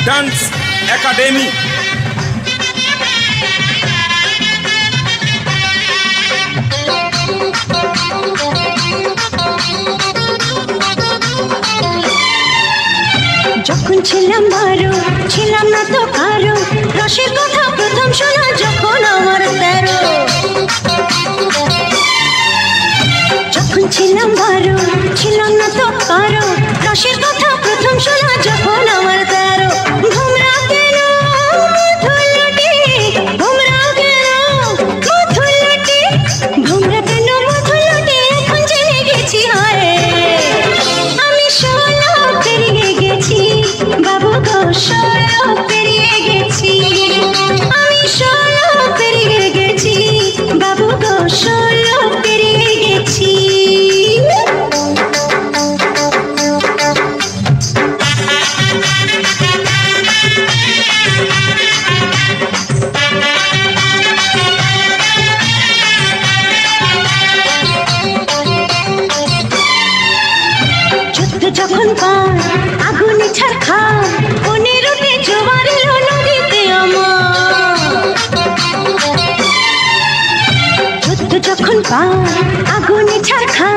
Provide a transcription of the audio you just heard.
dance academy যখন ছিলাম বারো ছিলাম না তো কারো রসের কথা প্রথম শোনা যখন আমার 13 যখন ছিলাম বারো ছিলাম না তো কারো রসের কথা প্রথম শোনা যখন আমার 13 ঘুমরা কেন মধুলটি ঘুমরা কেন মধুলটি ঘুমরা কেন মধুলটি এখন জেনে গেছি হয় আমি 16 পেরিয়ে গেছি বাবু গো 16 পেরিয়ে গেছি আমি 16 পেরিয়ে গেছি বাবু গো 16 পেরিয়ে গেছি যখন পার আগুনে ছারখা 15তে জোয়ার এলো নদীতে আমার যখন পার আগুনে ছারখা